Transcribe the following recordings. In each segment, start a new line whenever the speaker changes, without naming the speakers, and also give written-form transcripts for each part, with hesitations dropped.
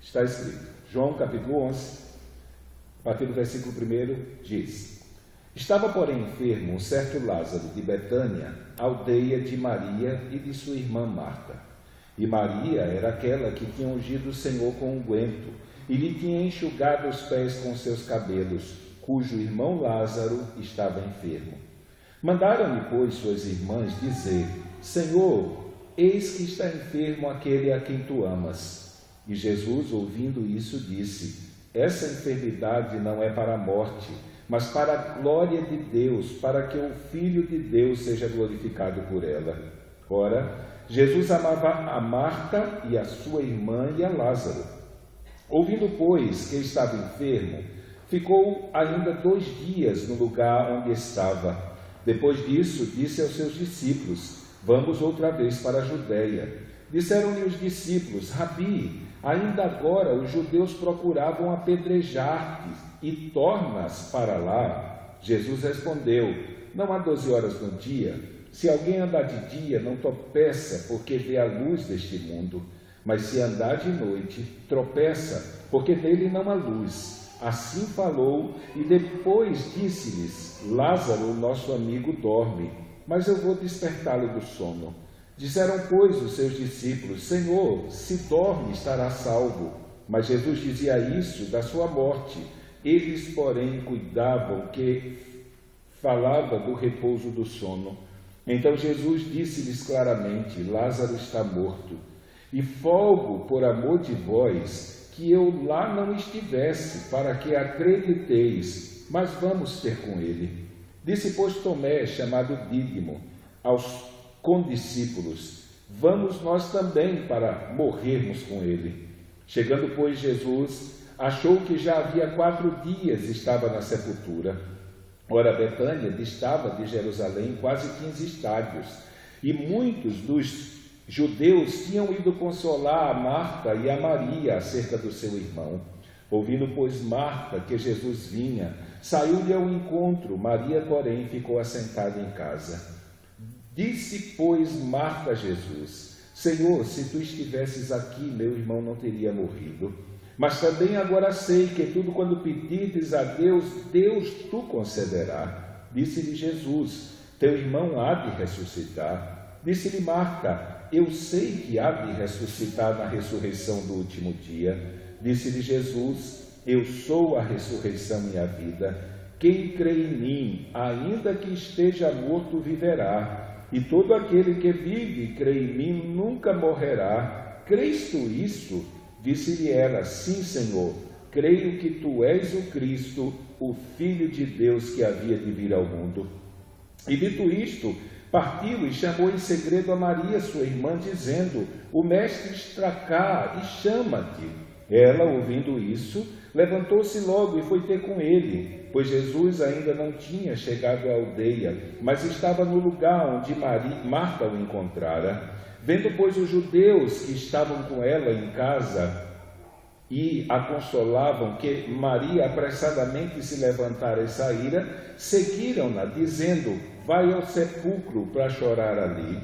Está escrito, João capítulo 11, a partir do versículo 1, diz: Estava, porém, enfermo um certo Lázaro de Betânia, aldeia de Maria e de sua irmã Marta. E Maria era aquela que tinha ungido o Senhor com unguento e lhe tinha enxugado os pés com seus cabelos, cujo irmão Lázaro estava enfermo. Mandaram-lhe, pois, suas irmãs dizer: Senhor, eis que está enfermo aquele a quem tu amas. E Jesus, ouvindo isso, disse: Essa enfermidade não é para a morte, mas para a glória de Deus, para que o Filho de Deus seja glorificado por ela. Ora, Jesus amava a Marta e a sua irmã e a Lázaro. Ouvindo, pois, que estava enfermo, ficou ainda 2 dias no lugar onde estava. Depois disso, disse aos seus discípulos: Vamos outra vez para a Judeia. Disseram-lhe os discípulos: Rabi, ainda agora os judeus procuravam apedrejar-te, e tornas para lá? Jesus respondeu: Não há 12 horas no dia? Se alguém andar de dia, não tropeça, porque vê a luz deste mundo. Mas se andar de noite, tropeça, porque nele não há luz. Assim falou, e depois disse-lhes: Lázaro, nosso amigo, dorme, mas eu vou despertá-lo do sono. Disseram, pois, os seus discípulos: Senhor, se dorme, estará salvo. Mas Jesus dizia isso da sua morte. Eles, porém, cuidavam que falava do repouso do sono. Então Jesus disse-lhes claramente: Lázaro está morto, e folgo por amor de vós que eu lá não estivesse, para que acrediteis, mas vamos ter com ele. Disse, pois, Tomé, chamado Dídimo, aos condiscípulos: Vamos nós também para morrermos com ele. Chegando, pois, Jesus achou que já havia 4 dias estava na sepultura. Ora, Betânia distava de Jerusalém quase 15 estádios, e muitos dos judeus tinham ido consolar a Marta e a Maria acerca do seu irmão. Ouvindo, pois, Marta que Jesus vinha, saiu-lhe ao encontro. Maria, porém, ficou assentada em casa. Disse, pois, Marta a Jesus: Senhor, se tu estivesses aqui, meu irmão não teria morrido. Mas também agora sei que tudo quando pedires a Deus, Deus tu concederá. Disse-lhe Jesus: Teu irmão há de ressuscitar. Disse-lhe Marta: Eu sei que há de ressuscitar na ressurreição do último dia. Disse-lhe Jesus: Eu sou a ressurreição e a vida. Quem crê em mim, ainda que esteja morto, viverá. E todo aquele que vive e crê em mim nunca morrerá. Crês tu isso? Disse-lhe ela: Sim, Senhor, creio que tu és o Cristo, o Filho de Deus que havia de vir ao mundo. E dito isto, partiu e chamou em segredo a Maria, sua irmã, dizendo: O mestre está cá e chama-te. Ela, ouvindo isso, levantou-se logo e foi ter com ele, pois Jesus ainda não tinha chegado à aldeia, mas estava no lugar onde Marta o encontrara. Vendo, pois, os judeus que estavam com ela em casa e a consolavam que Maria apressadamente se levantara e saíra, seguiram-na, dizendo: Vai ao sepulcro para chorar ali.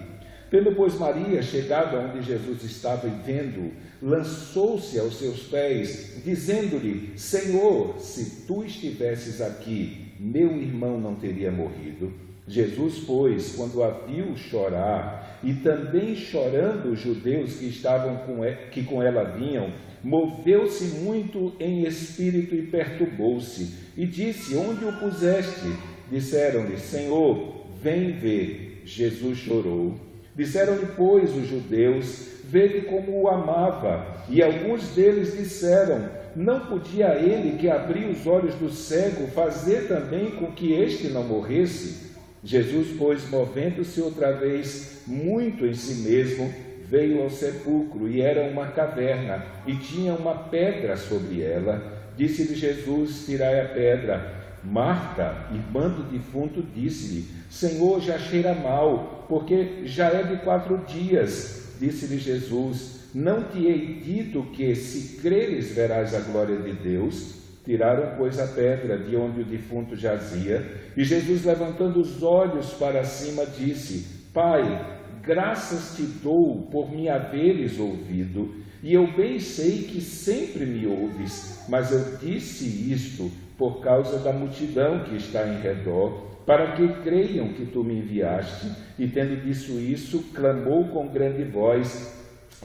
Tendo, pois, Maria chegado onde Jesus estava e vendo, lançou-se aos seus pés, dizendo-lhe: Senhor, se tu estivesses aqui, meu irmão não teria morrido. Jesus, pois, quando a viu chorar, e também chorando os judeus que com ela vinham, moveu-se muito em espírito e perturbou-se, e disse: Onde o puseste? Disseram-lhe: Senhor, vem ver. Jesus chorou. Disseram-lhe, pois, os judeus: Vede como o amava. E alguns deles disseram: Não podia ele que abriu os olhos do cego fazer também com que este não morresse? Jesus, pois, movendo-se outra vez muito em si mesmo, veio ao sepulcro, e era uma caverna, e tinha uma pedra sobre ela. Disse-lhe Jesus: Tirai a pedra. Marta, irmã do defunto, disse-lhe: Senhor, já cheira mal, porque já é de 4 dias. Disse-lhe Jesus: Não te hei dito que, se creres, verás a glória de Deus? Tiraram, pois, a pedra de onde o defunto jazia, e Jesus, levantando os olhos para cima, disse: Pai, graças te dou por me haveres ouvido. e eu bem sei que sempre me ouves, mas eu disse isto por causa da multidão que está em redor, para que creiam que tu me enviaste. E tendo dito isso, clamou com grande voz: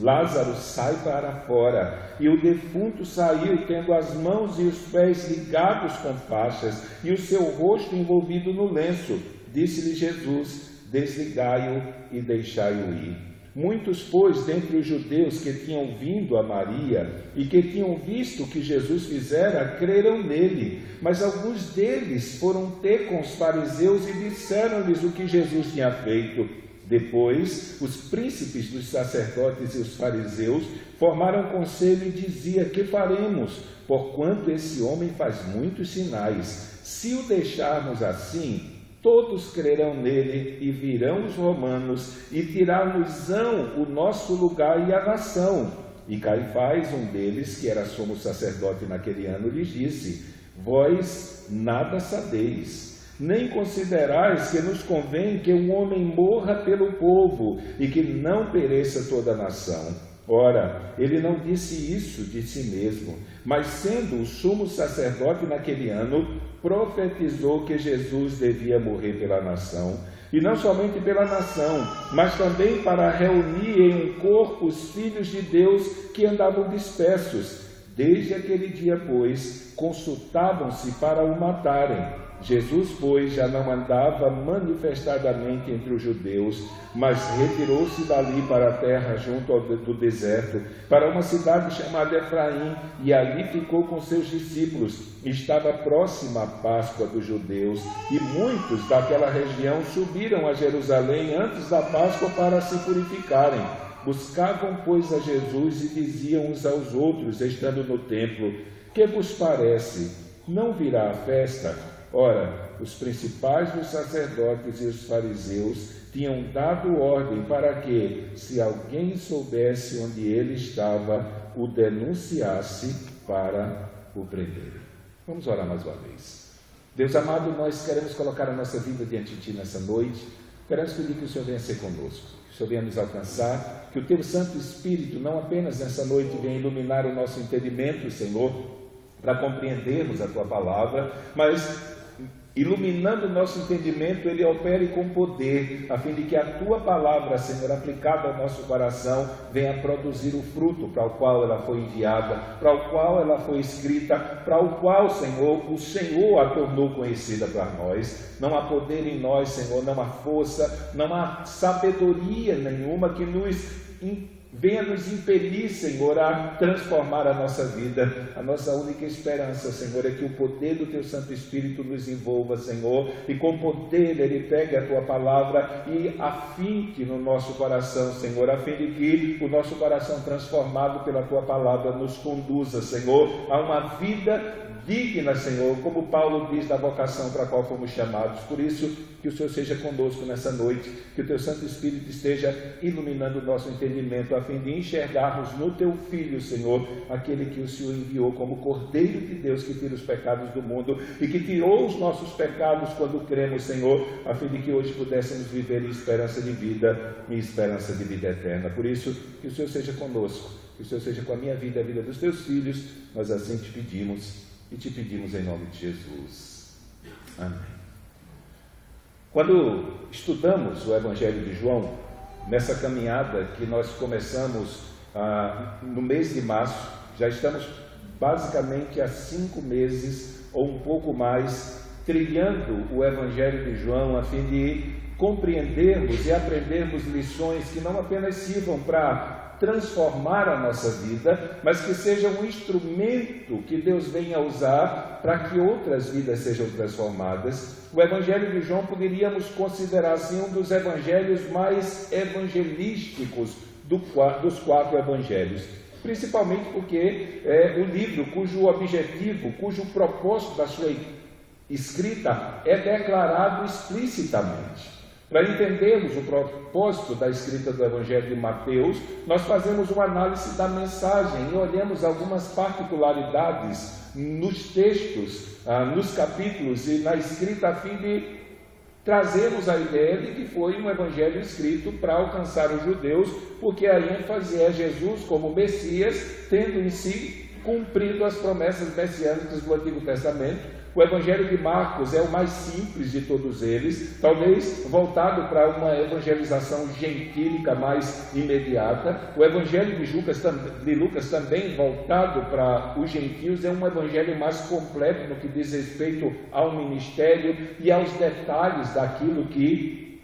Lázaro, sai para fora. E o defunto saiu, tendo as mãos e os pés ligados com faixas, e o seu rosto envolvido no lenço. Disse-lhe Jesus: desligai-o e deixai-o ir. Muitos, pois, dentre os judeus que tinham vindo a Maria e que tinham visto o que Jesus fizera, creram nele. Mas alguns deles foram ter com os fariseus e disseram-lhes o que Jesus tinha feito. Depois, os príncipes dos sacerdotes e os fariseus formaram conselho e diziam: que faremos? Porquanto esse homem faz muitos sinais. Se o deixarmos assim, todos crerão nele, e virão os romanos e tirar-nos-ão o nosso lugar e a nação. E Caifás, um deles, que era sumo sacerdote naquele ano, lhes disse: vós nada sabeis, nem considerais que nos convém que um homem morra pelo povo e que não pereça toda a nação. Ora, ele não disse isso de si mesmo, mas sendo o sumo sacerdote naquele ano, profetizou que Jesus devia morrer pela nação, e não somente pela nação, mas também para reunir em um corpo os filhos de Deus que andavam dispersos. Desde aquele dia, pois, consultavam-se para o matarem. Jesus, pois, já não andava manifestadamente entre os judeus, mas retirou-se dali para a terra junto do deserto, para uma cidade chamada Efraim, e ali ficou com seus discípulos. Estava próxima a Páscoa dos judeus, e muitos daquela região subiram a Jerusalém antes da Páscoa para se purificarem. Buscavam, pois, a Jesus e diziam uns aos outros, estando no templo: que vos parece? Não virá a festa? Ora, os principais dos sacerdotes e os fariseus tinham dado ordem para que, se alguém soubesse onde ele estava, o denunciasse para o prender. Vamos orar mais uma vez. Deus amado, nós queremos colocar a nossa vida diante de Ti nessa noite. Queremos pedir que o Senhor venha ser conosco, que o Senhor venha nos alcançar, que o Teu Santo Espírito não apenas nessa noite venha iluminar o nosso entendimento, Senhor, para compreendermos a Tua palavra, mas iluminando o nosso entendimento, Ele opere com poder, a fim de que a Tua palavra, Senhor, aplicada ao nosso coração, venha produzir o fruto para o qual ela foi enviada, para o qual ela foi escrita, para o qual, Senhor, o Senhor a tornou conhecida para nós. Não há poder em nós, Senhor, não há força, não há sabedoria nenhuma que venha nos impelir, Senhor, a transformar a nossa vida. A nossa única esperança, Senhor, é que o poder do Teu Santo Espírito nos envolva, Senhor, e com poder Ele pegue a Tua palavra e afinque no nosso coração, Senhor, a fim de que o nosso coração transformado pela Tua palavra nos conduza, Senhor, a uma vida digna, Senhor, como Paulo diz da vocação para a qual fomos chamados. Por isso, que o Senhor seja conosco nessa noite, que o Teu Santo Espírito esteja iluminando o nosso entendimento, a fim de enxergarmos no Teu Filho, Senhor, aquele que o Senhor enviou como Cordeiro de Deus, que tira os pecados do mundo e que tirou os nossos pecados quando cremos, Senhor, a fim de que hoje pudéssemos viver em esperança de vida e esperança de vida eterna. Por isso, que o Senhor seja conosco, que o Senhor seja com a minha vida e a vida dos Teus filhos. Nós assim te pedimos e te pedimos em nome de Jesus. Amém. Quando estudamos o Evangelho de João, nessa caminhada que nós começamos no mês de março, já estamos basicamente há 5 meses ou um pouco mais, trilhando o Evangelho de João, a fim de compreendermos e aprendermos lições que não apenas sirvam para transformar a nossa vida, mas que seja um instrumento que Deus venha usar para que outras vidas sejam transformadas. O Evangelho de João poderíamos considerar assim um dos evangelhos mais evangelísticos dos 4 evangelhos, principalmente porque é o livro cujo objetivo, cujo propósito da sua escrita é declarado explicitamente. Para entendermos o propósito da escrita do Evangelho de Mateus, nós fazemos uma análise da mensagem e olhamos algumas particularidades nos textos, nos capítulos e na escrita, a fim de trazemos a ideia de que foi um evangelho escrito para alcançar os judeus, porque a ênfase é Jesus como Messias, tendo em si cumprido as promessas messiânicas do Antigo Testamento. O Evangelho de Marcos é o mais simples de todos eles, talvez voltado para uma evangelização gentílica mais imediata. O Evangelho de Lucas também voltado para os gentios, é um evangelho mais completo no que diz respeito ao ministério e aos detalhes daquilo que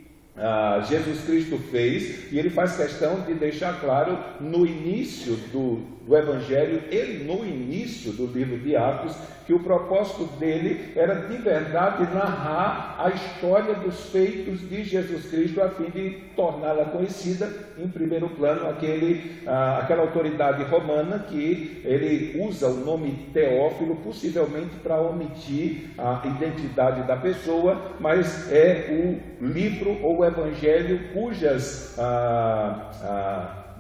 Jesus Cristo fez, e ele faz questão de deixar claro no início do Evangelho e no início do livro de Atos, que o propósito dele era de verdade narrar a história dos feitos de Jesus Cristo, a fim de torná-la conhecida em primeiro plano, aquela autoridade romana que ele usa o nome Teófilo, possivelmente para omitir a identidade da pessoa, mas é o livro ou o evangelho cujas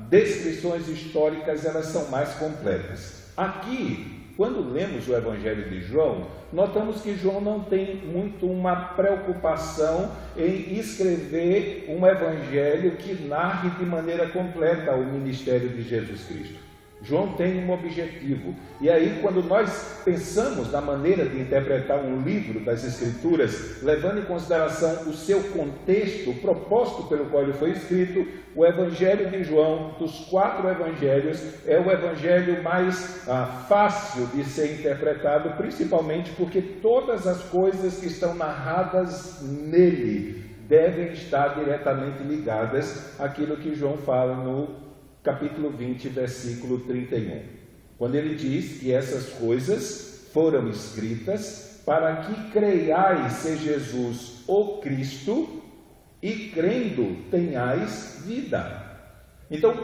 descrições históricas elas são mais completas. Aqui, quando lemos o Evangelho de João, notamos que João não tem muito uma preocupação em escrever um evangelho que narre de maneira completa o ministério de Jesus Cristo. João tem um objetivo, e aí quando nós pensamos na maneira de interpretar um livro das Escrituras, levando em consideração o seu contexto, o propósito pelo qual ele foi escrito, o Evangelho de João, dos 4 evangelhos, é o evangelho mais fácil de ser interpretado, principalmente porque todas as coisas que estão narradas nele devem estar diretamente ligadas àquilo que João fala no capítulo 20, versículo 31, quando ele diz que essas coisas foram escritas para que creiais ser Jesus o Cristo e crendo tenhais vida. Então,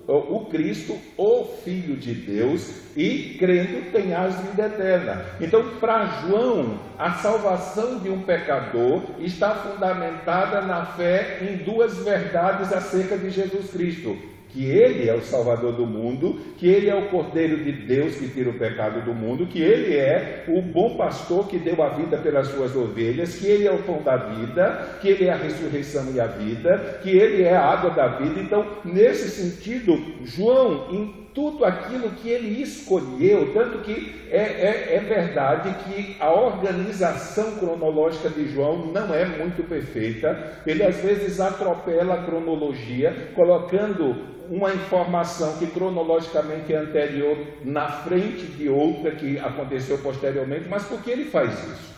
o Cristo, o Filho de Deus, e crendo tenhais vida eterna. Então, para João, a salvação de um pecador está fundamentada na fé em 2 verdades acerca de Jesus Cristo: que Ele é o Salvador do mundo, que Ele é o Cordeiro de Deus que tira o pecado do mundo, que Ele é o bom pastor que deu a vida pelas suas ovelhas, que Ele é o pão da vida, que Ele é a ressurreição e a vida, que Ele é a água da vida. Então, nesse sentido, João, em tudo aquilo que ele escolheu, tanto que é verdade que a organização cronológica de João não é muito perfeita. Ele às vezes atropela a cronologia, colocando uma informação que cronologicamente é anterior na frente de outra que aconteceu posteriormente. Mas por que ele faz isso?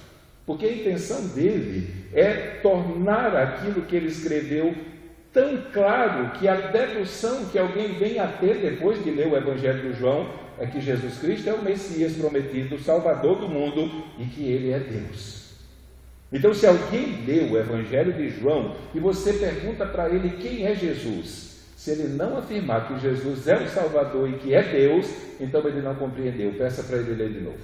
Porque a intenção dele é tornar aquilo que ele escreveu tão claro que a dedução que alguém vem a ter depois de ler o Evangelho de João é que Jesus Cristo é o Messias prometido, o Salvador do mundo, e que Ele é Deus. Então, se alguém lê o Evangelho de João e você pergunta para ele quem é Jesus, se ele não afirmar que Jesus é o Salvador e que é Deus, então ele não compreendeu. Peça para ele ler de novo.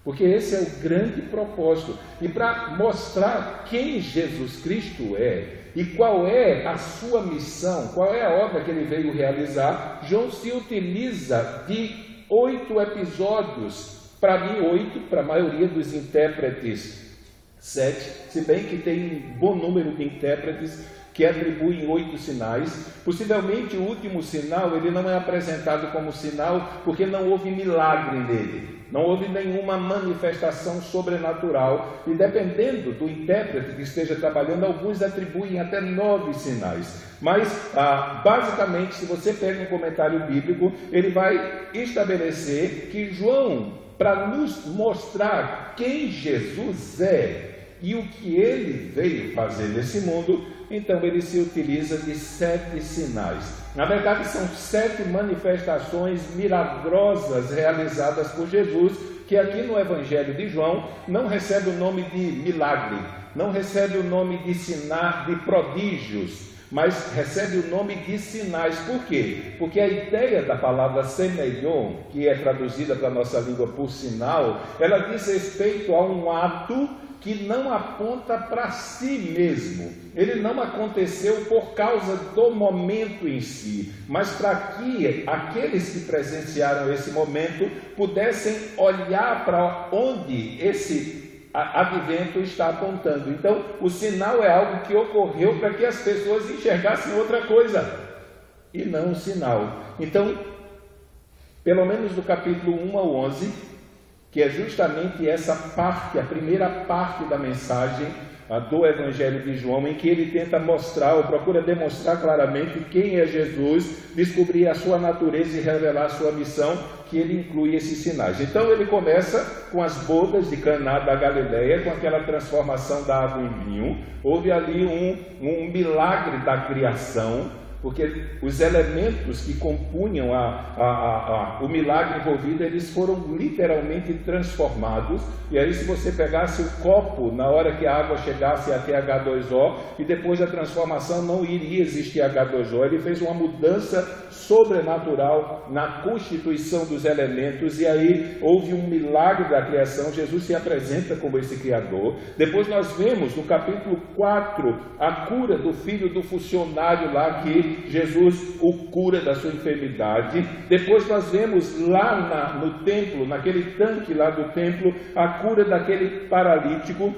Porque esse é o grande propósito. E para mostrar quem Jesus Cristo é e qual é a sua missão, qual é a obra que ele veio realizar, João se utiliza de 8 episódios, para mim 8, para a maioria dos intérpretes 7, se bem que tem um bom número de intérpretes que atribuem 8 sinais. Possivelmente o último sinal ele não é apresentado como sinal porque não houve milagre nele. Não houve nenhuma manifestação sobrenatural, e dependendo do intérprete que esteja trabalhando, alguns atribuem até 9 sinais. Mas, basicamente, se você pega um comentário bíblico, ele vai estabelecer que João, para nos mostrar quem Jesus é e o que ele veio fazer nesse mundo, então ele se utiliza de 7 sinais. Na verdade, são 7 manifestações milagrosas realizadas por Jesus, que aqui no Evangelho de João não recebe o nome de milagre, não recebe o nome de prodígios, mas recebe o nome de sinais. Por quê? Porque a ideia da palavra semeion, que é traduzida para a nossa língua por sinal, ela diz respeito a um ato que não aponta para si mesmo. Ele não aconteceu por causa do momento em si, mas para que aqueles que presenciaram esse momento pudessem olhar para onde esse advento está apontando. Então, o sinal é algo que ocorreu para que as pessoas enxergassem outra coisa, e não um sinal. Então, pelo menos do capítulo 1 ao 11, que é justamente essa parte, a primeira parte da mensagem do Evangelho de João, em que ele tenta mostrar, ou procura demonstrar claramente quem é Jesus, descobrir a sua natureza e revelar a sua missão, que ele inclui esses sinais. Então ele começa com as bodas de Caná da Galileia, com aquela transformação da água em vinho. Houve ali um milagre da criação, porque os elementos que compunham o milagre envolvido, eles foram literalmente transformados. E aí, se você pegasse o copo, na hora que a água chegasse até H2O, e depois da transformação não iria existir H2O, ele fez uma mudança sobrenatural na constituição dos elementos, e aí houve um milagre da criação. Jesus se apresenta como esse Criador. Depois nós vemos no capítulo 4 a cura do filho do funcionário lá, que Jesus o cura da sua enfermidade. Depois nós vemos lá no templo, naquele tanque lá do templo, a cura daquele paralítico.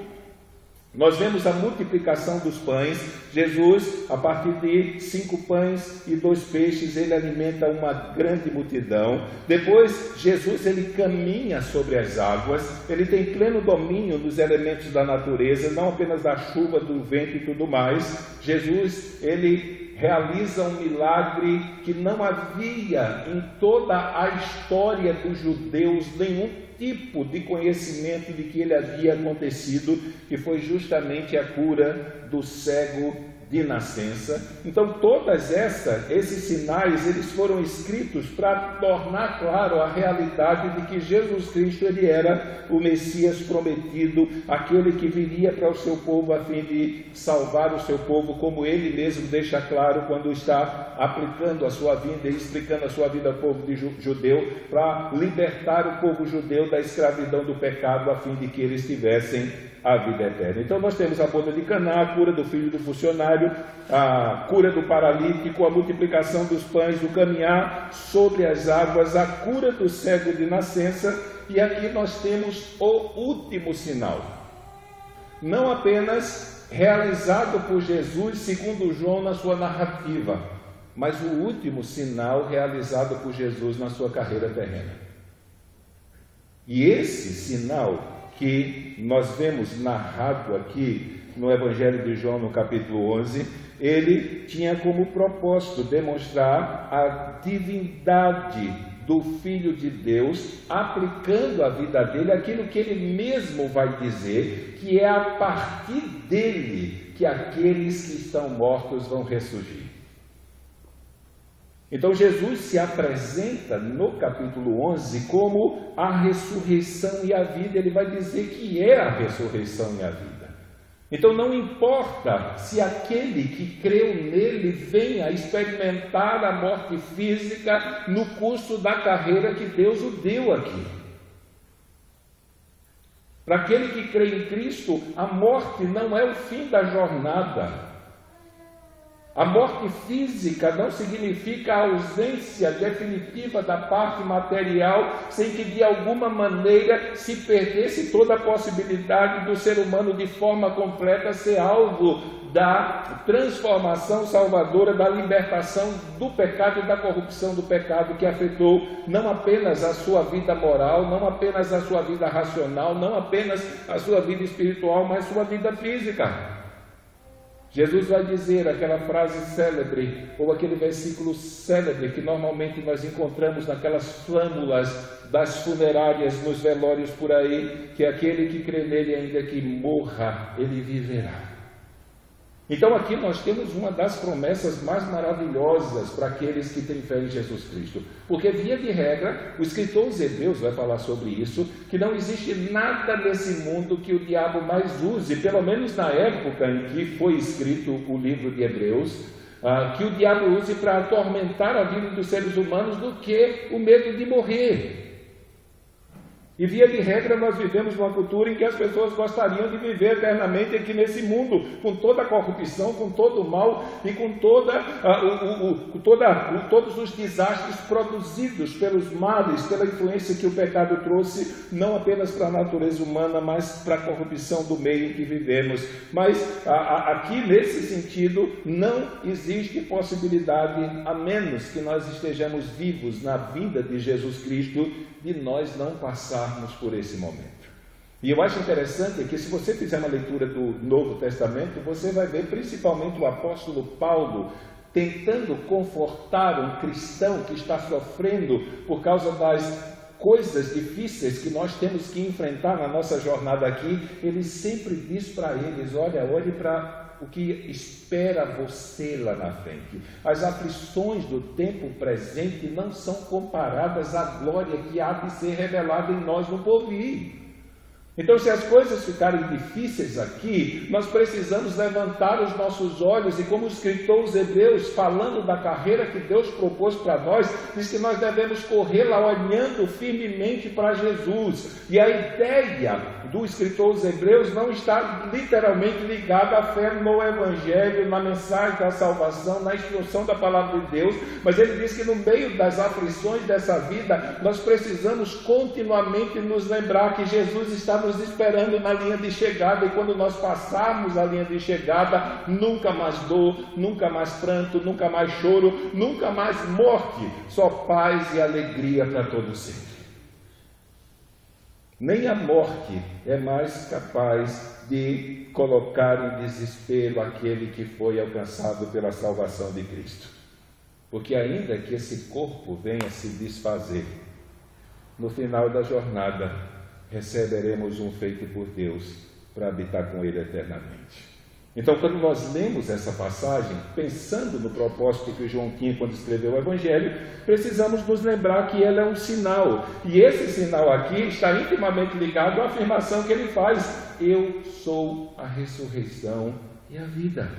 Nós vemos a multiplicação dos pães. Jesus, a partir de 5 pães e 2 peixes, ele alimenta uma grande multidão. Depois, Jesus, ele caminha sobre as águas, ele tem pleno domínio dos elementos da natureza, não apenas da chuva, do vento e tudo mais. Jesus, ele realiza um milagre que não havia em toda a história dos judeus nenhum tipo de conhecimento de que ele havia acontecido, que foi justamente a cura do cego de nascença. Então todas esses sinais, eles foram escritos para tornar claro a realidade de que Jesus Cristo, ele era o Messias prometido, aquele que viria para o seu povo a fim de salvar o seu povo, como ele mesmo deixa claro quando está aplicando a sua vida e explicando a sua vida ao povo judeu, para libertar o povo judeu da escravidão do pecado, a fim de que eles tivessem a vida eterna. Então nós temos a boda de Caná, a cura do filho do funcionário, a cura do paralítico, a multiplicação dos pães, o caminhar sobre as águas, a cura do cego de nascença, e aqui nós temos o último sinal, não apenas realizado por Jesus segundo João na sua narrativa, mas o último sinal realizado por Jesus na sua carreira terrena. E esse sinal que nós vemos narrado aqui no Evangelho de João, no capítulo 11, ele tinha como propósito demonstrar a divindade do Filho de Deus, aplicando à vida dele aquilo que ele mesmo vai dizer, que é a partir dele que aqueles que estão mortos vão ressurgir. Então Jesus se apresenta no capítulo 11 como a ressurreição e a vida. Ele vai dizer que é a ressurreição e a vida. Então não importa se aquele que creu nele venha experimentar a morte física no curso da carreira que Deus o deu aqui. Para aquele que crê em Cristo, a morte não é o fim da jornada. A morte física não significa a ausência definitiva da parte material, sem que de alguma maneira se perdesse toda a possibilidade do ser humano de forma completa ser alvo da transformação salvadora, da libertação do pecado e da corrupção do pecado, que afetou não apenas a sua vida moral, não apenas a sua vida racional, não apenas a sua vida espiritual, mas sua vida física. Jesus vai dizer aquela frase célebre, ou aquele versículo célebre que normalmente nós encontramos naquelas flâmulas das funerárias, nos velórios por aí, que aquele que crê nele, ainda que morra, ele viverá. Então aqui nós temos uma das promessas mais maravilhosas para aqueles que têm fé em Jesus Cristo. Porque, via de regra, o escritor aos Hebreus vai falar sobre isso, que não existe nada nesse mundo que o diabo mais use, pelo menos na época em que foi escrito o livro de Hebreus, que o diabo use para atormentar a vida dos seres humanos do que o medo de morrer. E via de regra nós vivemos numa cultura em que as pessoas gostariam de viver eternamente aqui nesse mundo, com toda a corrupção, com todo o mal e com todos os desastres produzidos pelos males, pela influência que o pecado trouxe, não apenas para a natureza humana, mas para a corrupção do meio em que vivemos. Mas aqui nesse sentido não existe possibilidade, a menos que nós estejamos vivos na vinda de Jesus Cristo, de nós não passarmos por esse momento. E eu acho interessante que se você fizer uma leitura do Novo Testamento, você vai ver principalmente o apóstolo Paulo tentando confortar um cristão que está sofrendo por causa das coisas difíceis que nós temos que enfrentar na nossa jornada aqui. Ele sempre diz para eles: olhe para o que espera você lá na frente. As aflições do tempo presente não são comparadas à glória que há de ser revelada em nós no porvir. Então, se as coisas ficarem difíceis aqui, nós precisamos levantar os nossos olhos e, como escritor os Hebreus, falando da carreira que Deus propôs para nós, diz que nós devemos correr lá olhando firmemente para Jesus. E a ideia do escritor os Hebreus não está literalmente ligada à fé no Evangelho, na mensagem da salvação, na instrução da palavra de Deus, mas ele diz que no meio das aflições dessa vida, nós precisamos continuamente nos lembrar que Jesus está nos esperando na linha de chegada, e quando nós passarmos a linha de chegada, nunca mais dor, nunca mais pranto, nunca mais choro, nunca mais morte, só paz e alegria para todo sempre. Nem a morte é mais capaz de colocar em desespero aquele que foi alcançado pela salvação de Cristo, porque ainda que esse corpo venha se desfazer, no final da jornada receberemos um feito por Deus para habitar com Ele eternamente. Então, quando nós lemos essa passagem, pensando no propósito que João tinha quando escreveu o Evangelho, precisamos nos lembrar que ela é um sinal. E esse sinal aqui está intimamente ligado à afirmação que ele faz: eu sou a ressurreição e a vida.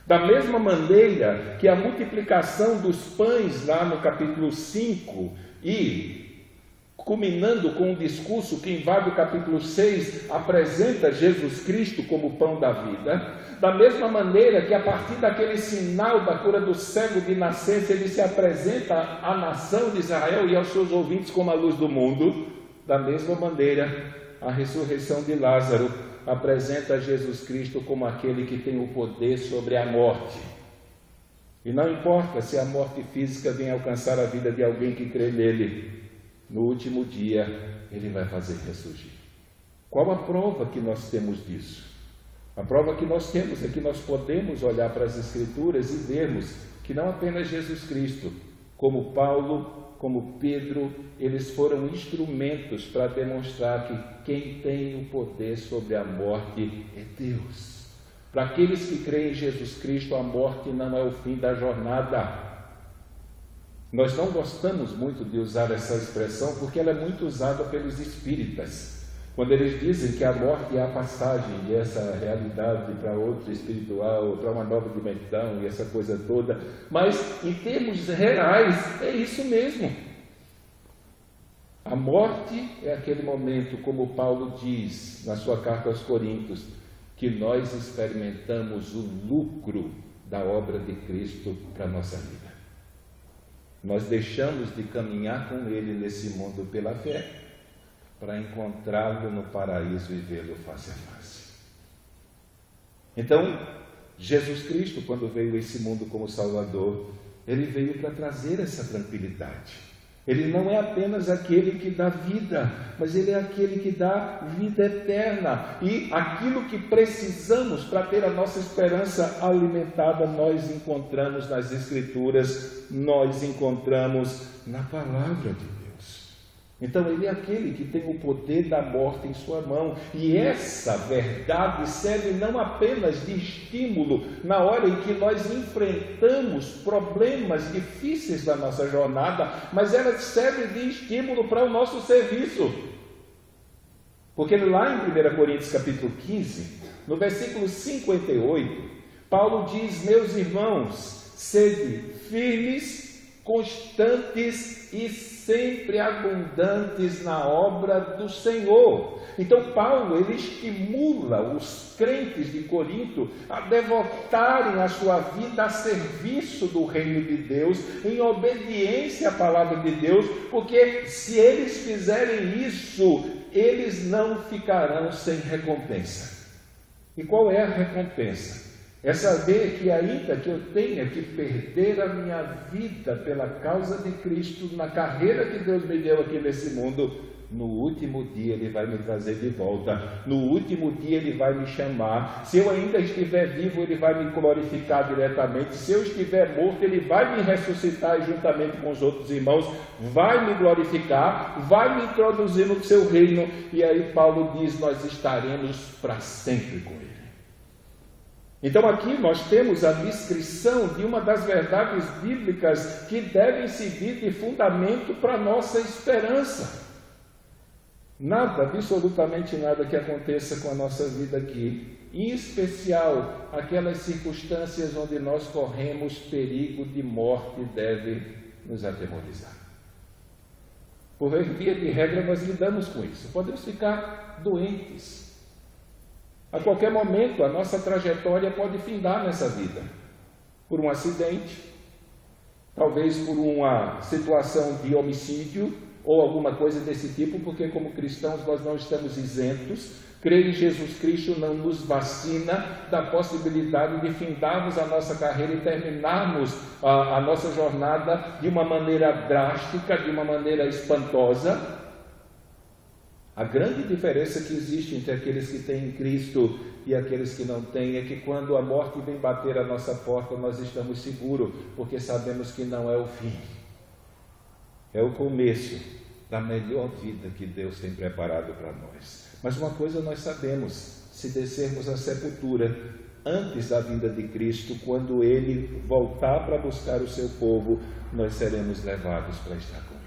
Da mesma maneira que a multiplicação dos pães lá no capítulo 5 e culminando com um discurso que invade o capítulo 6, apresenta Jesus Cristo como o pão da vida, da mesma maneira que a partir daquele sinal da cura do cego de nascença, ele se apresenta à nação de Israel e aos seus ouvintes como a luz do mundo, da mesma maneira a ressurreição de Lázaro apresenta Jesus Cristo como aquele que tem o poder sobre a morte. E não importa se a morte física vem alcançar a vida de alguém que crê nele, no último dia, ele vai fazer ressurgir. Qual a prova que nós temos disso? A prova que nós temos é que nós podemos olhar para as Escrituras e vermos que não apenas Jesus Cristo, como Paulo, como Pedro, eles foram instrumentos para demonstrar que quem tem o poder sobre a morte é Deus. Para aqueles que creem em Jesus Cristo, a morte não é o fim da jornada. Nós não gostamos muito de usar essa expressão porque ela é muito usada pelos espíritas, quando eles dizem que a morte é a passagem dessa realidade para outro espiritual, para uma nova dimensão e essa coisa toda. Mas em termos reais é isso mesmo. A morte é aquele momento, como Paulo diz na sua carta aos Coríntios, que nós experimentamos o lucro da obra de Cristo para a nossa vida. Nós deixamos de caminhar com Ele nesse mundo pela fé, para encontrá-lo no paraíso e vê-lo face a face. Então, Jesus Cristo, quando veio a esse mundo como Salvador, Ele veio para trazer essa tranquilidade. Ele não é apenas aquele que dá vida, mas Ele é aquele que dá vida eterna. E aquilo que precisamos para ter a nossa esperança alimentada, nós encontramos nas Escrituras, nós encontramos na Palavra de Deus. Então Ele é aquele que tem o poder da morte em sua mão. E essa verdade serve não apenas de estímulo na hora em que nós enfrentamos problemas difíceis da nossa jornada, mas ela serve de estímulo para o nosso serviço. Porque lá em 1 Coríntios capítulo 15, no versículo 58, Paulo diz: meus irmãos, sede firmes, constantes e sempre abundantes na obra do Senhor. Então Paulo, ele estimula os crentes de Corinto a devotarem a sua vida a serviço do reino de Deus, em obediência à palavra de Deus, porque se eles fizerem isso, eles não ficarão sem recompensa. E qual é a recompensa? É saber que ainda que eu tenha que perder a minha vida pela causa de Cristo, na carreira que Deus me deu aqui nesse mundo, no último dia Ele vai me trazer de volta, no último dia Ele vai me chamar. Se eu ainda estiver vivo, Ele vai me glorificar diretamente. Se eu estiver morto, Ele vai me ressuscitar e juntamente com os outros irmãos, vai me glorificar, vai me introduzir no seu reino. E aí Paulo diz, nós estaremos para sempre com Ele. Então aqui nós temos a descrição de uma das verdades bíblicas que devem servir de fundamento para a nossa esperança. Nada, absolutamente nada que aconteça com a nossa vida aqui, em especial aquelas circunstâncias onde nós corremos perigo de morte, deve nos atemorizar. Por via de regra nós lidamos com isso, podemos ficar doentes. A qualquer momento a nossa trajetória pode findar nessa vida, por um acidente, talvez por uma situação de homicídio ou alguma coisa desse tipo, porque como cristãos nós não estamos isentos. Crer em Jesus Cristo não nos vacina da possibilidade de findarmos a nossa carreira e terminarmos a nossa jornada de uma maneira drástica, de uma maneira espantosa. A grande diferença que existe entre aqueles que têm Cristo e aqueles que não têm é que quando a morte vem bater a nossa porta, nós estamos seguros, porque sabemos que não é o fim. É o começo da melhor vida que Deus tem preparado para nós. Mas uma coisa nós sabemos, se descermos à sepultura antes da vinda de Cristo, quando Ele voltar para buscar o seu povo, nós seremos levados para estar com Ele.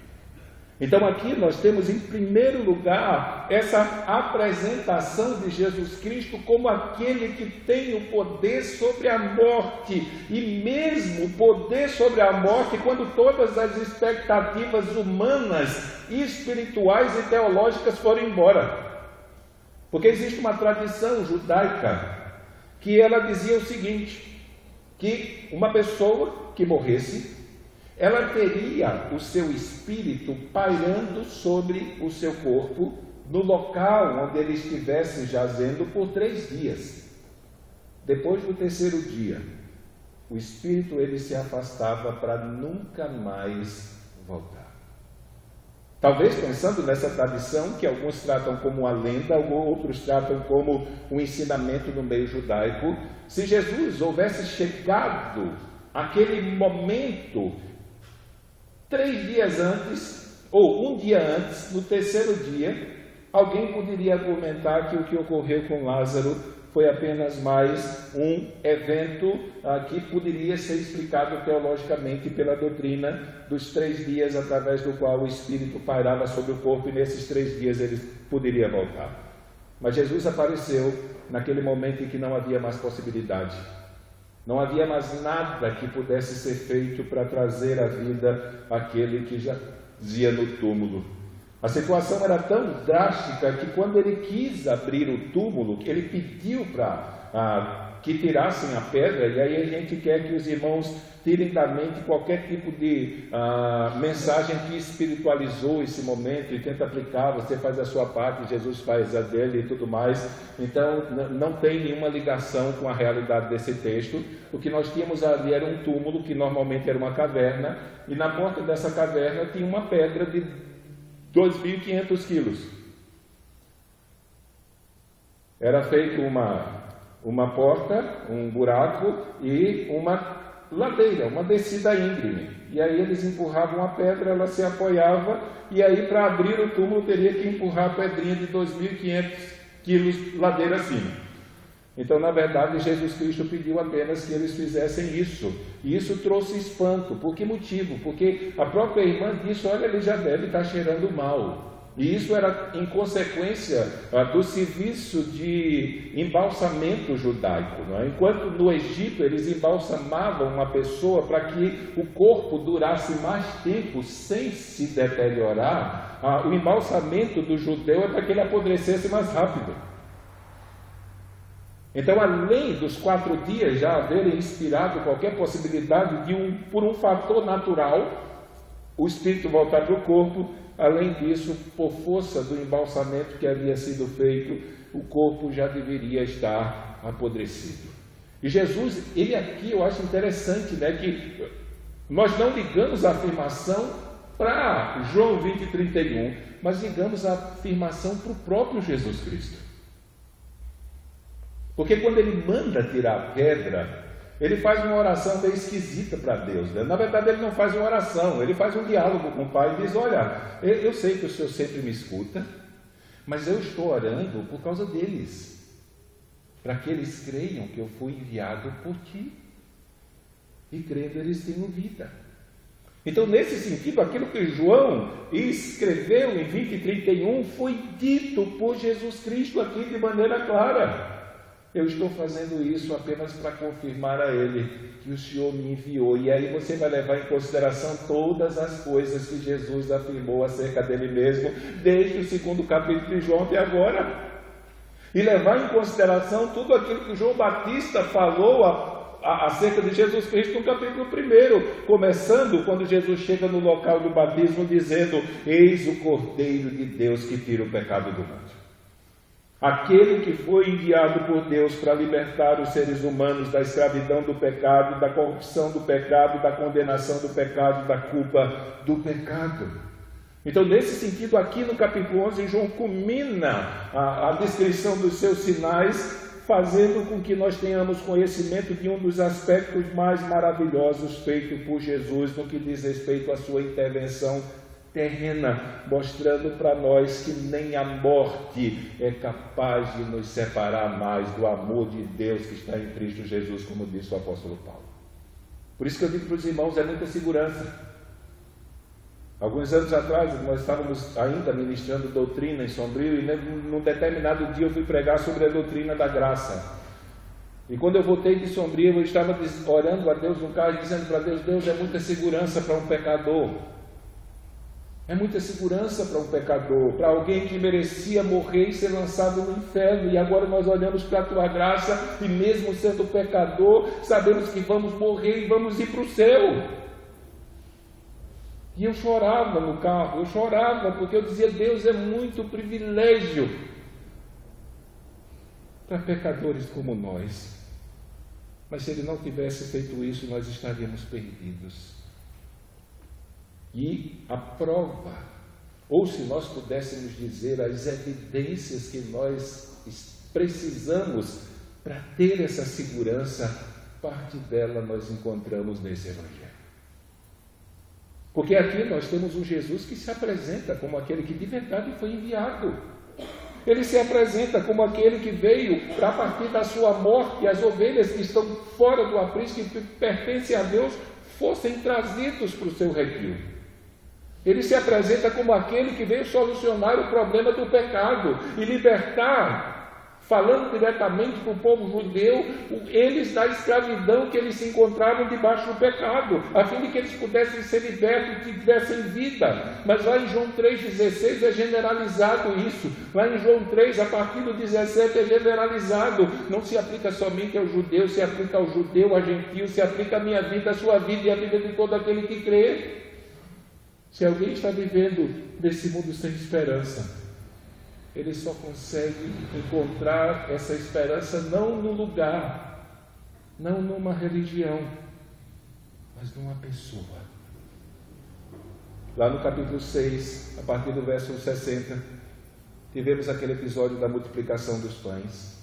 Então aqui nós temos em primeiro lugar essa apresentação de Jesus Cristo como aquele que tem o poder sobre a morte, e mesmo o poder sobre a morte quando todas as expectativas humanas, espirituais e teológicas foram embora. Porque existe uma tradição judaica que ela dizia o seguinte, que uma pessoa que morresse, ela teria o seu espírito pairando sobre o seu corpo, no local onde ele estivesse jazendo por 3 dias. Depois do 3º dia, o espírito ele se afastava para nunca mais voltar. Talvez pensando nessa tradição, que alguns tratam como uma lenda, outros tratam como um ensinamento no meio judaico, se Jesus houvesse chegado àquele momento 3 dias antes, ou 1 dia antes, no 3º dia, alguém poderia argumentar que o que ocorreu com Lázaro foi apenas mais um evento que poderia ser explicado teologicamente pela doutrina dos 3 dias através do qual o espírito pairava sobre o corpo, e nesses 3 dias ele poderia voltar. Mas Jesus apareceu naquele momento em que não havia mais possibilidade. Não havia mais nada que pudesse ser feito para trazer à vida aquele que jazia no túmulo. A situação era tão drástica que quando ele quis abrir o túmulo, ele pediu para que tirassem a pedra, e aí a gente quer que os irmãos tirem da mente qualquer tipo de mensagem que espiritualizou esse momento e tenta aplicar, você faz a sua parte, Jesus faz a dele e tudo mais. Então não tem nenhuma ligação com a realidade desse texto. O que nós tínhamos ali era um túmulo, que normalmente era uma caverna, e na porta dessa caverna tinha uma pedra de 2.500 quilos. Era feito uma porta, um buraco e uma ladeira, uma descida íngreme. E aí eles empurravam a pedra, ela se apoiava, e aí para abrir o túmulo teria que empurrar a pedrinha de 2.500 quilos ladeira acima. Então, na verdade, Jesus Cristo pediu apenas que eles fizessem isso. E isso trouxe espanto. Por que motivo? Porque a própria irmã disse, olha, ele já deve estar cheirando mal. E isso era em consequência do serviço de embalsamento judaico. Não é? Enquanto no Egito eles embalsamavam uma pessoa para que o corpo durasse mais tempo sem se deteriorar, o embalsamento do judeu é para que ele apodrecesse mais rápido. Então, além dos 4 dias já haverem inspirado qualquer possibilidade de por um fator natural, o espírito voltar para o corpo, além disso, por força do embalsamento que havia sido feito, o corpo já deveria estar apodrecido. E Jesus, ele aqui, eu acho interessante, né, que nós não ligamos a afirmação para João 20:31, mas ligamos a afirmação para o próprio Jesus Cristo. Porque quando ele manda tirar a pedra, ele faz uma oração bem esquisita para Deus, né? Na verdade, ele não faz uma oração, ele faz um diálogo com o Pai e diz: olha, eu sei que o Senhor sempre me escuta, mas eu estou orando por causa deles, para que eles creiam que eu fui enviado por ti, e crendo eles tenham vida. Então, nesse sentido, aquilo que João escreveu em 20:31 foi dito por Jesus Cristo aqui de maneira clara. Eu estou fazendo isso apenas para confirmar a ele que o Senhor me enviou. E aí você vai levar em consideração todas as coisas que Jesus afirmou acerca dele mesmo, desde o 2º capítulo de João até agora. E levar em consideração tudo aquilo que João Batista falou acerca de Jesus Cristo no capítulo 1, começando quando Jesus chega no local do batismo dizendo: eis o Cordeiro de Deus que tira o pecado do mundo. Aquele que foi enviado por Deus para libertar os seres humanos da escravidão do pecado, da corrupção do pecado, da condenação do pecado, da culpa do pecado. Então, nesse sentido, aqui no capítulo 11, João culmina a descrição dos seus sinais, fazendo com que nós tenhamos conhecimento de um dos aspectos mais maravilhosos feito por Jesus no que diz respeito à sua intervenção terrena, mostrando para nós que nem a morte é capaz de nos separar mais do amor de Deus que está em Cristo Jesus, como disse o apóstolo Paulo. Por isso que eu digo para os irmãos, é muita segurança. Alguns anos atrás, nós estávamos ainda ministrando doutrina em Sombrio, e num determinado dia eu fui pregar sobre a doutrina da graça. E quando eu voltei de Sombrio, eu estava orando a Deus no carro, dizendo para Deus: Deus, é muita segurança para um pecador. É muita segurança para um pecador, para alguém que merecia morrer e ser lançado no inferno. E agora nós olhamos para a tua graça e, mesmo sendo pecador, sabemos que vamos morrer e vamos ir para o céu. E eu chorava no carro, eu chorava porque eu dizia: Deus, é muito privilégio para pecadores como nós. Mas se Ele não tivesse feito isso, nós estaríamos perdidos. E a prova, ou se nós pudéssemos dizer, as evidências que nós precisamos para ter essa segurança, parte dela nós encontramos nesse Evangelho. Porque aqui nós temos um Jesus que se apresenta como aquele que de verdade foi enviado. Ele se apresenta como aquele que veio para, a partir da sua morte, as ovelhas que estão fora do aprisco, que pertencem a Deus, fossem trazidos para o seu redil. Ele se apresenta como aquele que veio solucionar o problema do pecado e libertar, falando diretamente para o povo judeu, eles da escravidão que eles se encontravam debaixo do pecado, a fim de que eles pudessem ser libertos e tivessem vida. Mas lá em João 3,16 é generalizado isso. Lá em João 3, a partir do 17, é generalizado. Não se aplica somente ao judeu, se aplica ao judeu, a gentio, se aplica à minha vida, à sua vida e à vida de todo aquele que crê. Se alguém está vivendo nesse mundo sem esperança, ele só consegue encontrar essa esperança não no lugar, não numa religião, mas numa pessoa. Lá no capítulo 6, a partir do verso 60, tivemos aquele episódio da multiplicação dos pães.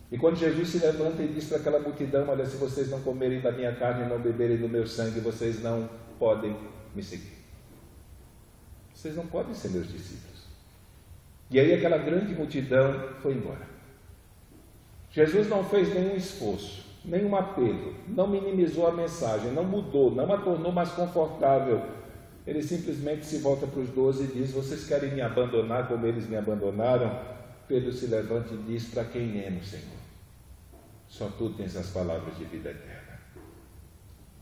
E quando Jesus se levanta e diz para aquela multidão: olha, se vocês não comerem da minha carne e não beberem do meu sangue, vocês não podem me seguir. Vocês não podem ser meus discípulos. E aí aquela grande multidão foi embora. Jesus não fez nenhum esforço, nenhum apelo, não minimizou a mensagem, não mudou, não a tornou mais confortável. Ele simplesmente se volta para os 12 e diz: vocês querem me abandonar como eles me abandonaram? Pedro se levanta e diz: para quem iremos, Senhor? Só tu tens as palavras de vida eterna.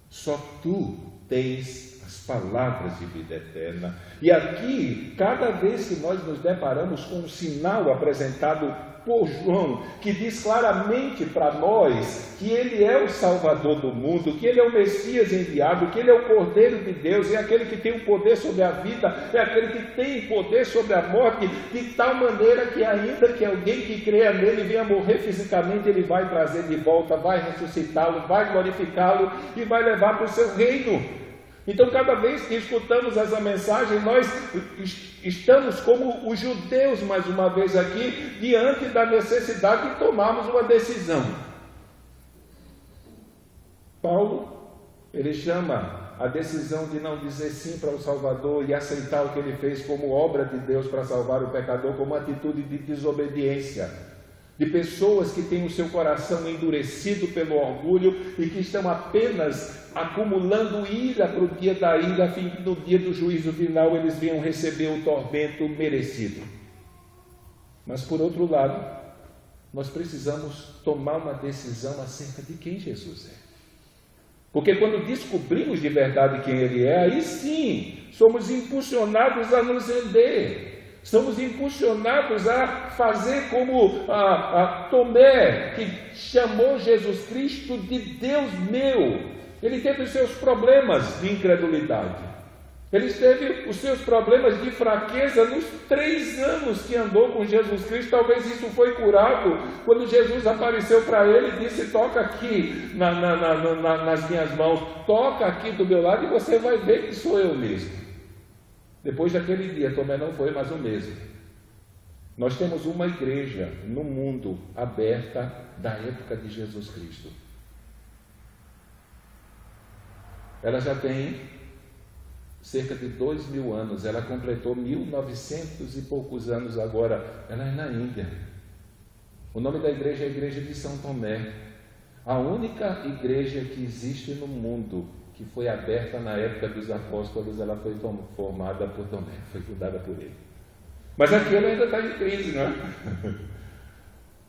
Só tu tens as palavras de vida eterna. E aqui, cada vez que nós nos deparamos com um sinal apresentado por João, que diz claramente para nós que Ele é o Salvador do mundo, que Ele é o Messias enviado, que Ele é o Cordeiro de Deus, é aquele que tem o poder sobre a vida, é aquele que tem poder sobre a morte, de tal maneira que ainda que alguém que creia nele venha morrer fisicamente, Ele vai trazer de volta, vai ressuscitá-lo, vai glorificá-lo e vai levar para o seu reino. Então, cada vez que escutamos essa mensagem, nós estamos como os judeus, mais uma vez aqui, diante da necessidade de tomarmos uma decisão. Paulo, ele chama a decisão de não dizer sim para o Salvador e aceitar o que ele fez como obra de Deus para salvar o pecador, como atitude de desobediência. De pessoas que têm o seu coração endurecido pelo orgulho e que estão apenas acumulando ira para o dia da ira, a fim que no dia do juízo final eles venham receber o tormento merecido. Mas por outro lado, nós precisamos tomar uma decisão acerca de quem Jesus é. Porque quando descobrimos de verdade quem Ele é, aí sim, somos impulsionados a nos render. Somos impulsionados a fazer como a Tomé, que chamou Jesus Cristo de Deus meu. Ele teve os seus problemas de incredulidade. Ele teve os seus problemas de fraqueza nos 3 anos que andou com Jesus Cristo. Talvez isso foi curado quando Jesus apareceu para ele e disse: toca aqui nas minhas mãos, toca aqui do meu lado e você vai ver que sou eu mesmo. Depois daquele dia, Tomé não foi mais o mesmo. Nós temos uma igreja no mundo aberta da época de Jesus Cristo. Ela já tem cerca de 2.000 anos. Ela completou 1.900 e poucos anos agora. Ela é na Índia. O nome da igreja é a Igreja de São Tomé. A única igreja que existe no mundo que foi aberta na época dos apóstolos, ela foi formada por Tomé, foi fundada por ele. Mas aqui ela ainda está em crise, não é?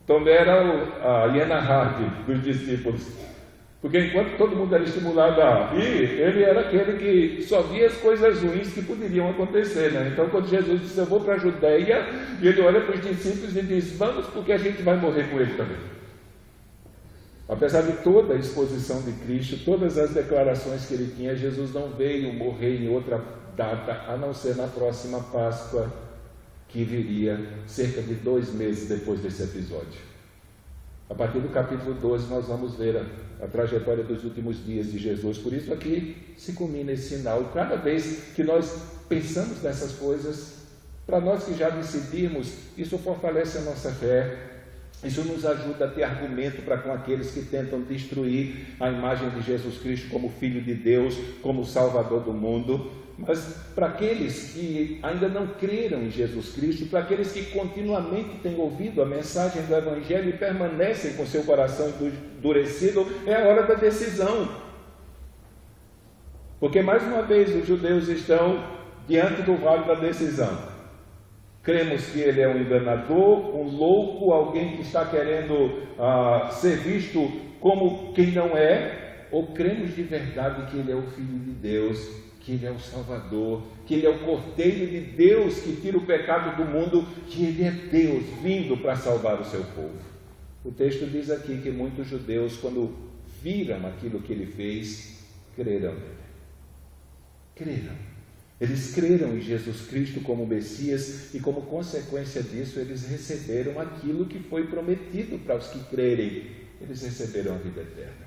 Tomé era a Iana Hard dos discípulos, porque enquanto todo mundo era estimulado a vir, ele era aquele que só via as coisas ruins que poderiam acontecer, né? Então, quando Jesus disse: eu vou para a Judeia, e ele olha para os discípulos e diz: vamos, porque a gente vai morrer com ele também. Apesar de toda a exposição de Cristo, todas as declarações que ele tinha, Jesus não veio morrer em outra data, a não ser na próxima Páscoa, que viria cerca de 2 meses depois desse episódio. A partir do capítulo 12, nós vamos ver a trajetória dos últimos dias de Jesus. Por isso aqui se culmina esse sinal. E cada vez que nós pensamos nessas coisas, para nós que já decidimos, isso fortalece a nossa fé. Isso nos ajuda a ter argumento para com aqueles que tentam destruir a imagem de Jesus Cristo como Filho de Deus, como Salvador do mundo. Mas para aqueles que ainda não creram em Jesus Cristo, para aqueles que continuamente têm ouvido a mensagem do Evangelho e permanecem com seu coração endurecido, é a hora da decisão. Porque mais uma vez os judeus estão diante do vale da decisão. Cremos que ele é um enganador, um louco, alguém que está querendo ser visto como quem não é, ou cremos de verdade que ele é o Filho de Deus, que ele é o Salvador, que ele é o Cordeiro de Deus que tira o pecado do mundo, que ele é Deus vindo para salvar o seu povo. O texto diz aqui que muitos judeus, quando viram aquilo que ele fez, creram nele. Creram. Eles creram em Jesus Cristo como Messias e, como consequência disso, eles receberam aquilo que foi prometido para os que crerem. Eles receberam a vida eterna.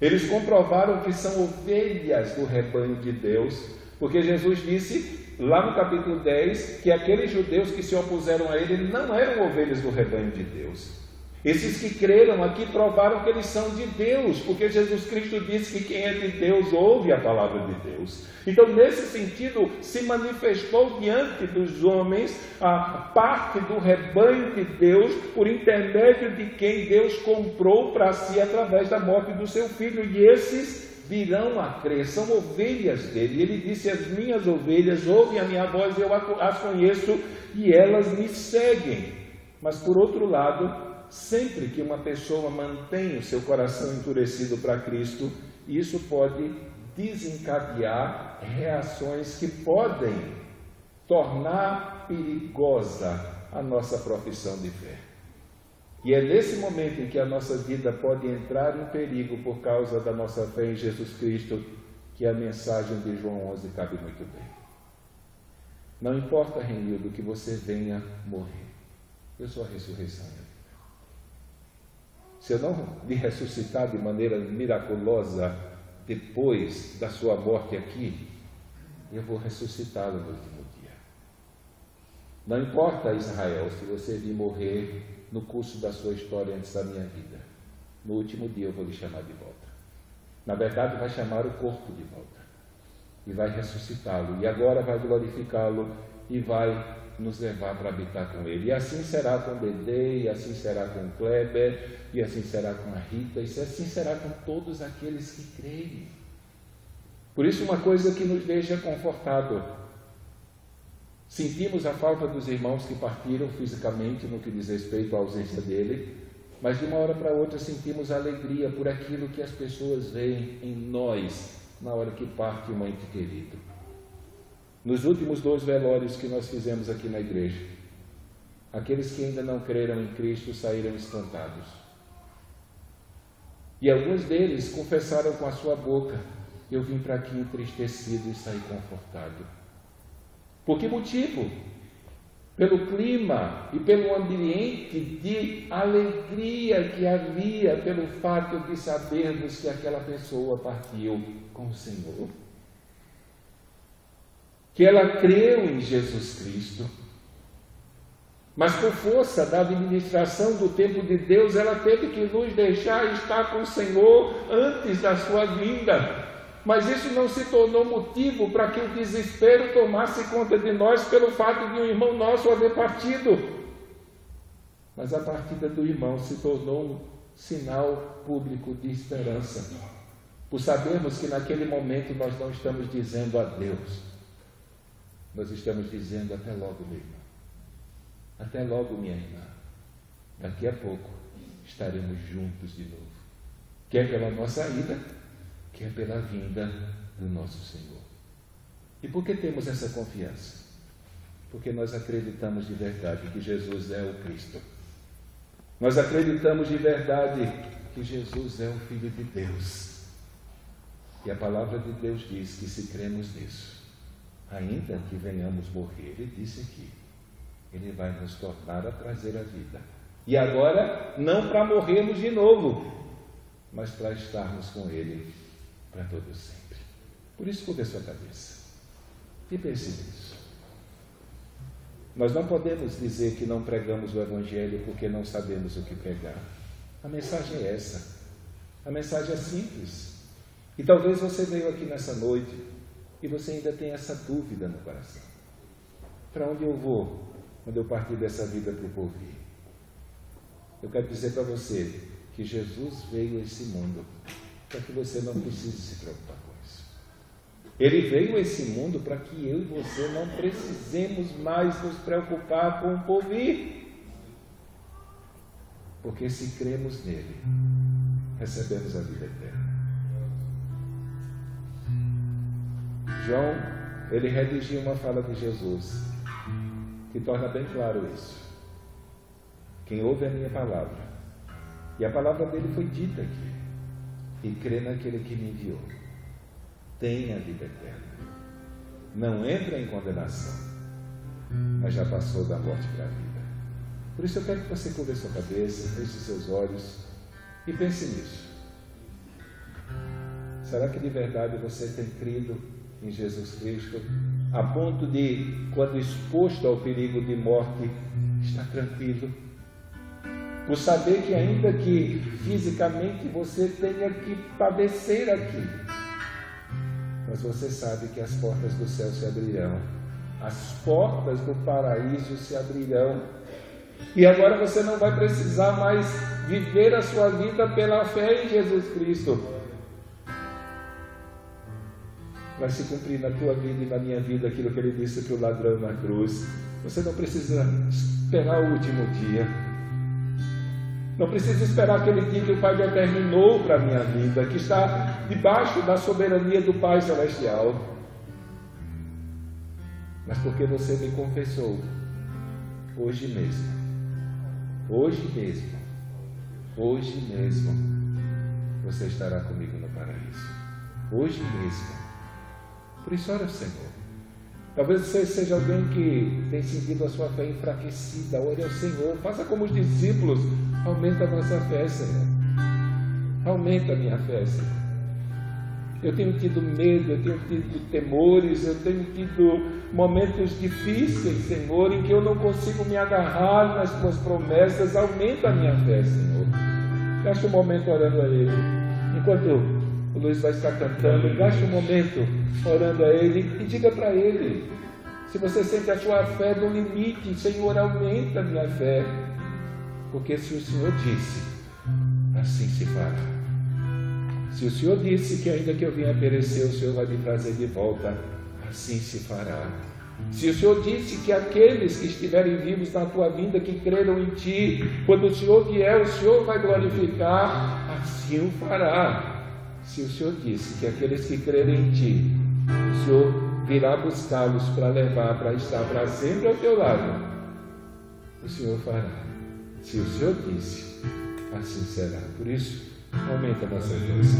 Eles comprovaram que são ovelhas do rebanho de Deus, porque Jesus disse, lá no capítulo 10, que aqueles judeus que se opuseram a ele não eram ovelhas do rebanho de Deus. Esses que creram aqui provaram que eles são de Deus, porque Jesus Cristo disse que quem é de Deus ouve a palavra de Deus. Então, nesse sentido, se manifestou diante dos homens a parte do rebanho de Deus, por intermédio de quem Deus comprou para si através da morte do seu Filho. E esses virão a crer, são ovelhas dele. Ele disse: as minhas ovelhas ouvem a minha voz, eu as conheço e elas me seguem. Mas por outro lado, sempre que uma pessoa mantém o seu coração endurecido para Cristo, isso pode desencadear reações que podem tornar perigosa a nossa profissão de fé. E é nesse momento em que a nossa vida pode entrar em perigo por causa da nossa fé em Jesus Cristo, que a mensagem de João 11 cabe muito bem. Não importa, Renildo, que você venha morrer. Eu sou a ressurreição e a vida. Se eu não lhe ressuscitar de maneira miraculosa depois da sua morte aqui, eu vou ressuscitá-lo no último dia. Não importa, Israel, se você vir morrer no curso da sua história antes da minha vida. No último dia eu vou lhe chamar de volta. Na verdade, vai chamar o corpo de volta. E vai ressuscitá-lo. E agora vai glorificá-lo e vai nos levar para habitar com ele. E assim será com o Dedê, e assim será com o Kleber, e assim será com a Rita, e assim será com todos aqueles que creem. Por isso, uma coisa que nos deixa confortável: sentimos a falta dos irmãos que partiram fisicamente no que diz respeito à ausência dele, mas de uma hora para outra sentimos alegria por aquilo que as pessoas veem em nós na hora que parte um ente querido. Nos últimos 2 velórios que nós fizemos aqui na igreja, aqueles que ainda não creram em Cristo saíram espantados. E alguns deles confessaram com a sua boca: eu vim para aqui entristecido e saí confortado. Por que motivo? Pelo clima e pelo ambiente de alegria que havia pelo fato de sabermos que aquela pessoa partiu com o Senhor. Que ela creu em Jesus Cristo, mas por força da administração do tempo de Deus, ela teve que nos deixar estar com o Senhor antes da sua vinda. Mas isso não se tornou motivo para que o desespero tomasse conta de nós pelo fato de um irmão nosso haver partido. Mas a partida do irmão se tornou um sinal público de esperança, por sabermos que naquele momento nós não estamos dizendo adeus, nós estamos dizendo: até logo, meu irmão, até logo, minha irmã, daqui a pouco estaremos juntos de novo, quer pela nossa ida, quer pela vinda do nosso Senhor. E por que temos essa confiança? Porque nós acreditamos de verdade que Jesus é o Cristo. Nós acreditamos de verdade que Jesus é o Filho de Deus. E a palavra de Deus diz que se cremos nisso, ainda que venhamos morrer, ele disse aqui, ele vai nos tornar a trazer a vida. E agora, não para morrermos de novo, mas para estarmos com ele para todo sempre. Por isso, curva a sua cabeça e pense nisso. Nós não podemos dizer que não pregamos o Evangelho porque não sabemos o que pregar. A mensagem é essa. A mensagem é simples. E talvez você veio aqui nessa noite e você ainda tem essa dúvida no coração. Para onde eu vou quando eu partir dessa vida para o porvir? Eu quero dizer para você que Jesus veio a esse mundo para que você não precise se preocupar com isso. Ele veio a esse mundo para que eu e você não precisemos mais nos preocupar com o porvir. Porque se cremos nele, recebemos a vida eterna. João, ele redigiu uma fala de Jesus que torna bem claro isso. Quem ouve a minha palavra, e a palavra dele foi dita aqui, e crê naquele que me enviou, tem a vida eterna. Não entra em condenação, mas já passou da morte para a vida. Por isso eu quero que você curva a sua cabeça, feche seus olhos e pense nisso. Será que de verdade você tem crido em Jesus Cristo a ponto de, quando exposto ao perigo de morte, estar tranquilo? Por saber que ainda que fisicamente você tenha que padecer aqui, mas você sabe que as portas do céu se abrirão, as portas do paraíso se abrirão, e agora você não vai precisar mais viver a sua vida pela fé em Jesus Cristo, vai se cumprir na tua vida e na minha vida aquilo que Ele disse para o ladrão na cruz. Você não precisa esperar o último dia. Não precisa esperar aquele dia que o Pai determinou para a minha vida, que está debaixo da soberania do Pai Celestial. Mas porque você me confessou, hoje mesmo, você estará comigo no paraíso. Hoje mesmo. Por isso, ora ao Senhor. Talvez você seja alguém que tem sentido a sua fé enfraquecida. Ore ao Senhor. Faça como os discípulos. Aumenta a nossa fé, Senhor. Aumenta a minha fé, Senhor. Eu tenho tido medo, eu tenho tido temores, eu tenho tido momentos difíceis, Senhor, em que eu não consigo me agarrar nas tuas promessas. Aumenta a minha fé, Senhor. Gaste um momento orando a Ele. Enquanto o Luiz vai estar cantando, gaste um momento orando a Ele e diga para Ele, se você sente a sua fé no limite, Senhor, aumenta a minha fé, porque se o Senhor disse, assim se fará. Se o Senhor disse que ainda que eu venha perecer, o Senhor vai me trazer de volta, assim se fará. Se o Senhor disse que aqueles que estiverem vivos na tua vinda, que creram em Ti, quando o Senhor vier, o Senhor vai glorificar, assim o fará. Se o Senhor disse que aqueles que crerem em Ti, o Senhor virá buscá-los para levar, para estar para sempre ao teu lado, o Senhor fará. Se o Senhor disse, assim será. Por isso, aumenta a nossa força.